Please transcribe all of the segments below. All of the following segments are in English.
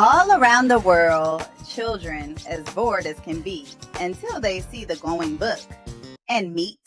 All around the world, children as bored as can be until they see the glowing book and meet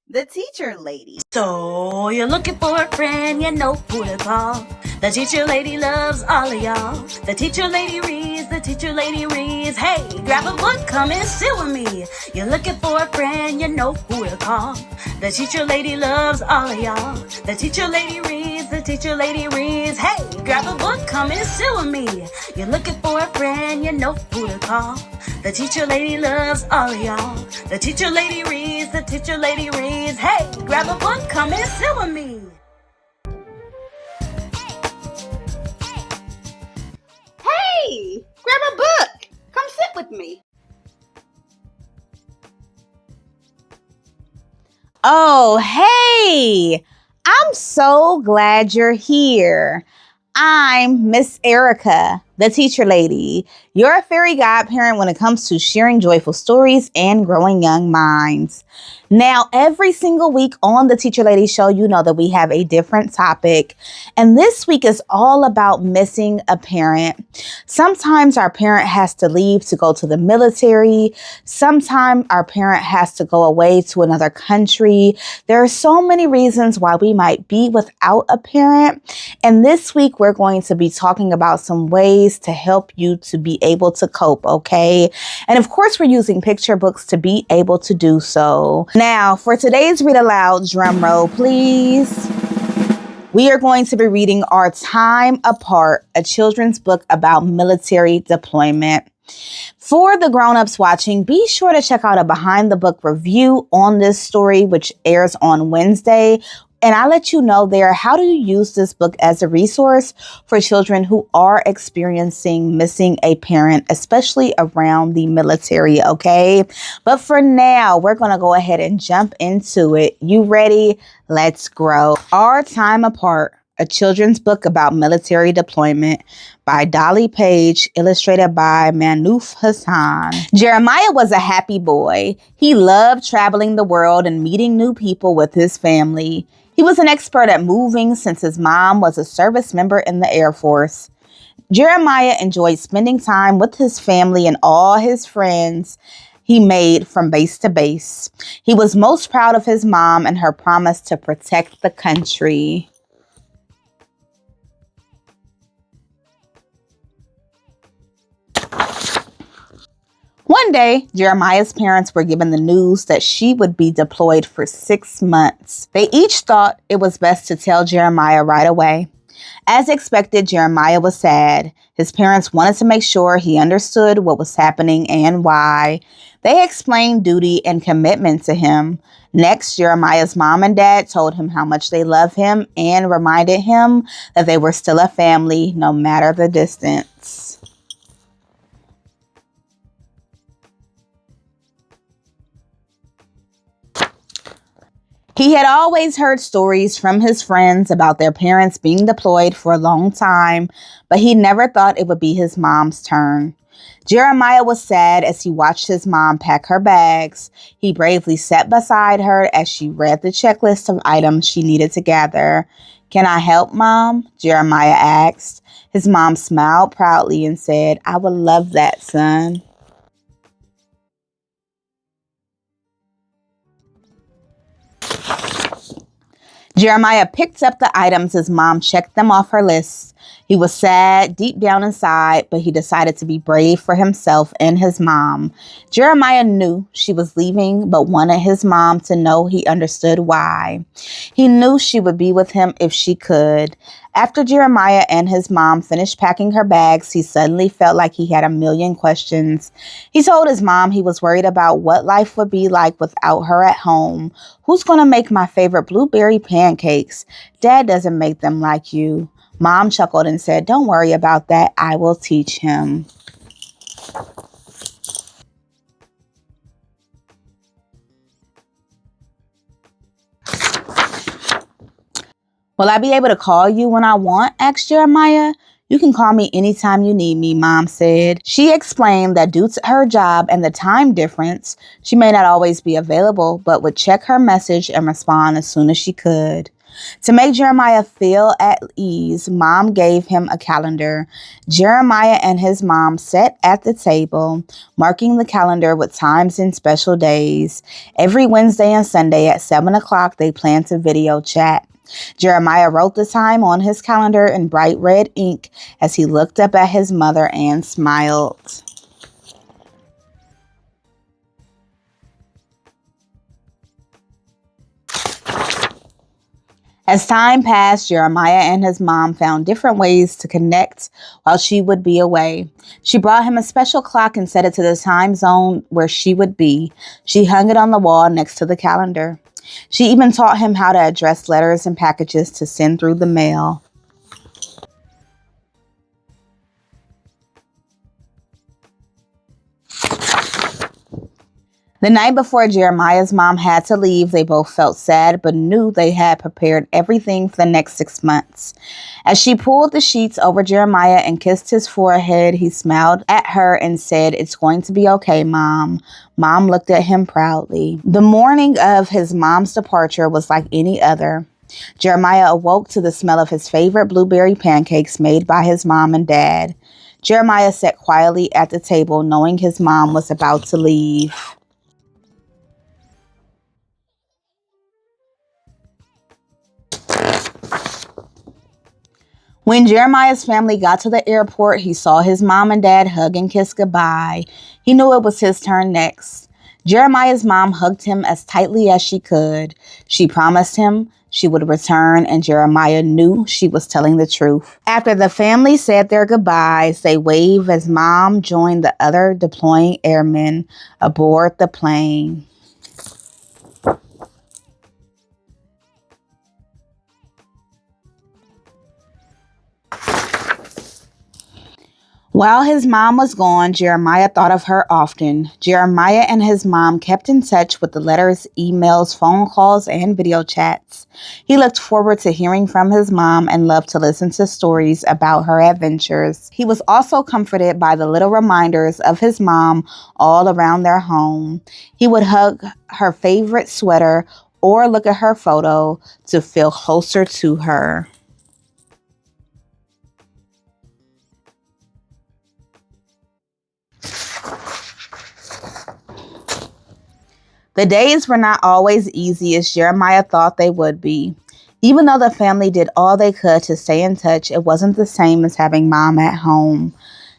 the teacher lady. So you're looking for a friend, you know who to call. The teacher lady loves all of y'all. The teacher lady reads, the teacher lady reads. Hey, grab a book, come and sit with me. You're looking for a friend, you know who to call. The teacher lady loves all of y'all. The teacher lady reads, the teacher lady reads. Hey, grab a book, come and sit with me. You're looking for a friend, you know who to call. The teacher lady loves all of y'all. The teacher lady reads, the teacher lady reads. Hey, grab a book, come and sit with me. Hey, grab a book. Come sit with me. Oh, hey, I'm so glad you're here. I'm Miss Erica, the teacher lady, your fairy godparent when it comes to sharing joyful stories and growing young minds. Now, every single week on the Teacher Lady Show, you know that we have a different topic. And this week is all about missing a parent. Sometimes our parent has to leave to go to the military. Sometimes our parent has to go away to another country. There are so many reasons why we might be without a parent. And this week, we're going to be talking about some ways to help you to be able to cope, okay? And of course, we're using picture books to be able to do so. Now, for today's Read Aloud, drum roll, please. We are going to be reading Our Time Apart, a children's book about military deployment. For the grown-ups watching, be sure to check out a behind the book review on this story, which airs on Wednesday. And I'll let you know there how do you use this book as a resource for children who are experiencing missing a parent, especially around the military, okay? But for now, we're going to go ahead and jump into it. You ready? Let's grow. Our Time Apart, a children's book about military deployment by Dolly Page, illustrated by Manoof Hassan. Jeremiah was a happy boy. He loved traveling the world and meeting new people with his family. He was an expert at moving since his mom was a service member in the Air Force. Jeremiah enjoyed spending time with his family and all his friends he made from base to base. He was most proud of his mom and her promise to protect the country. One day, Jeremiah's parents were given the news that she would be deployed for 6 months. They each thought it was best to tell Jeremiah right away. As expected, Jeremiah was sad. His parents wanted to make sure he understood what was happening and why. They explained duty and commitment to him. Next, Jeremiah's mom and dad told him how much they love him and reminded him that they were still a family no matter the distance. He had always heard stories from his friends about their parents being deployed for a long time, but he never thought it would be his mom's turn. Jeremiah was sad as he watched his mom pack her bags. He bravely sat beside her as she read the checklist of items she needed to gather. "Can I help, Mom?" Jeremiah asked. His mom smiled proudly and said, "I would love that, son." Jeremiah picked up the items his mom checked them off her list. He was sad deep down inside, but he decided to be brave for himself and his mom. Jeremiah knew she was leaving, but wanted his mom to know he understood why. He knew she would be with him if she could. After Jeremiah and his mom finished packing her bags, he suddenly felt like he had a million questions. He told his mom he was worried about what life would be like without her at home. "Who's going to make my favorite blueberry pancakes? Dad doesn't make them like you." Mom chuckled and said, "Don't worry about that. I will teach him." "Will I be able to call you when I want?" asked Jeremiah. "You can call me anytime you need me," Mom said. She explained that due to her job and the time difference, she may not always be available, but would check her message and respond as soon as she could. To make Jeremiah feel at ease, Mom gave him a calendar. Jeremiah and his mom sat at the table, marking the calendar with times and special days. Every Wednesday and Sunday at 7 o'clock, they planned to video chat. Jeremiah wrote the time on his calendar in bright red ink as he looked up at his mother and smiled. As time passed, Jeremiah and his mom found different ways to connect while she would be away. She brought him a special clock and set it to the time zone where she would be. She hung it on the wall next to the calendar. She even taught him how to address letters and packages to send through the mail. The night before Jeremiah's mom had to leave, they both felt sad but knew they had prepared everything for the next 6 months. As she pulled the sheets over Jeremiah and kissed his forehead, he smiled at her and said, "It's going to be okay, Mom." Mom looked at him proudly. The morning of his mom's departure was like any other. Jeremiah awoke to the smell of his favorite blueberry pancakes made by his mom and dad. Jeremiah sat quietly at the table, knowing his mom was about to leave. When Jeremiah's family got to the airport, he saw his mom and dad hug and kiss goodbye. He knew it was his turn next. Jeremiah's mom hugged him as tightly as she could. She promised him she would return, and Jeremiah knew she was telling the truth. After the family said their goodbyes, they waved as Mom joined the other deploying airmen aboard the plane. While his mom was gone, Jeremiah thought of her often. Jeremiah and his mom kept in touch with the letters, emails, phone calls, and video chats. He looked forward to hearing from his mom and loved to listen to stories about her adventures. He was also comforted by the little reminders of his mom all around their home. He would hug her favorite sweater or look at her photo to feel closer to her. The days were not always easy as Jeremiah thought they would be. Even though the family did all they could to stay in touch, it wasn't the same as having Mom at home.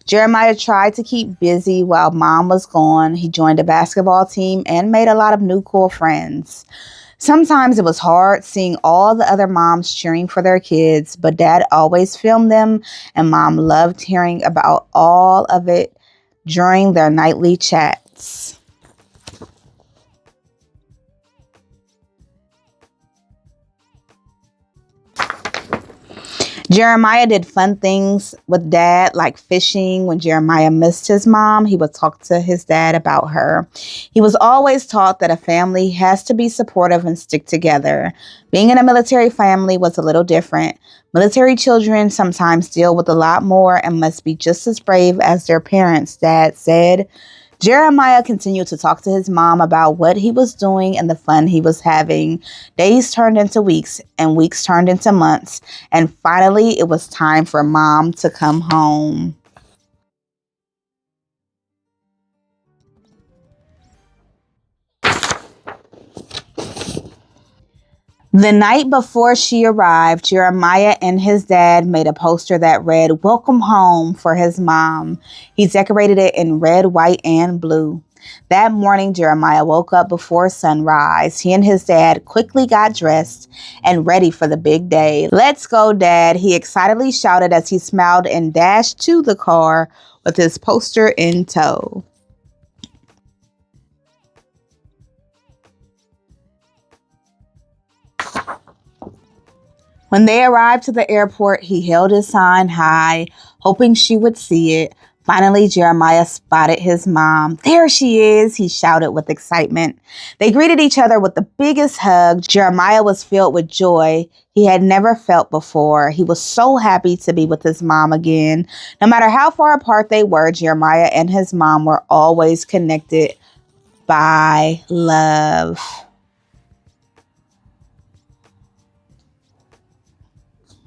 Jeremiah tried to keep busy while Mom was gone. He joined a basketball team and made a lot of new cool friends. Sometimes it was hard seeing all the other moms cheering for their kids, but Dad always filmed them, and Mom loved hearing about all of it during their nightly chats. Jeremiah did fun things with Dad, like fishing. When Jeremiah missed his mom, he would talk to his dad about her. He was always taught that a family has to be supportive and stick together. Being in a military family was a little different. Military children sometimes deal with a lot more and must be just as brave as their parents, Dad said. Jeremiah continued to talk to his mom about what he was doing and the fun he was having. Days turned into weeks, and weeks turned into months, and finally it was time for Mom to come home. The night before she arrived, Jeremiah and his dad made a poster that read, "Welcome home," for his mom. He decorated it in red, white, and blue. That morning, Jeremiah woke up before sunrise. He and his dad quickly got dressed and ready for the big day. "Let's go, Dad," he excitedly shouted as he smiled and dashed to the car with his poster in tow. When they arrived to the airport, he held his sign high, hoping she would see it. Finally, Jeremiah spotted his mom. "There she is," he shouted with excitement. They greeted each other with the biggest hug. Jeremiah was filled with joy he had never felt before. He was so happy to be with his mom again. No matter how far apart they were, Jeremiah and his mom were always connected by love.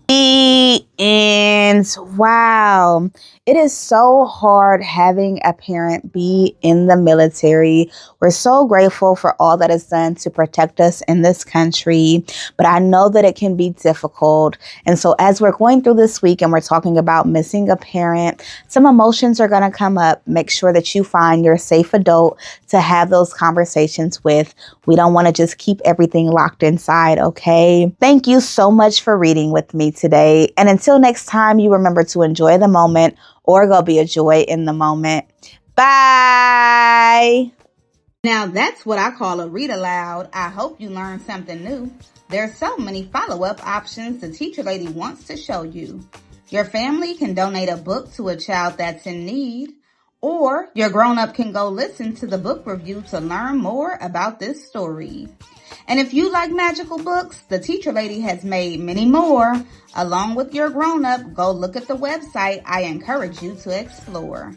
The end. Wow. It is so hard having a parent be in the military. We're so grateful for all that is done to protect us in this country, but I know that it can be difficult. And so as we're going through this week and we're talking about missing a parent, some emotions are going to come up. Make sure that you find your safe adult to have those conversations with. We don't want to just keep everything locked inside, okay? Thank you so much for reading with me today. And until next time, you remember to enjoy the moment or go be a joy in the moment. Bye. Now that's what I call a read aloud. I hope you learned something new. There's so many follow-up options the teacher lady wants to show you. Your family can donate a book to a child that's in need, or your grown-up can go listen to the book review to learn more about this story. And if you like magical books, the teacher lady has made many more. Along with your grown-up, go look at the website. I encourage you to explore.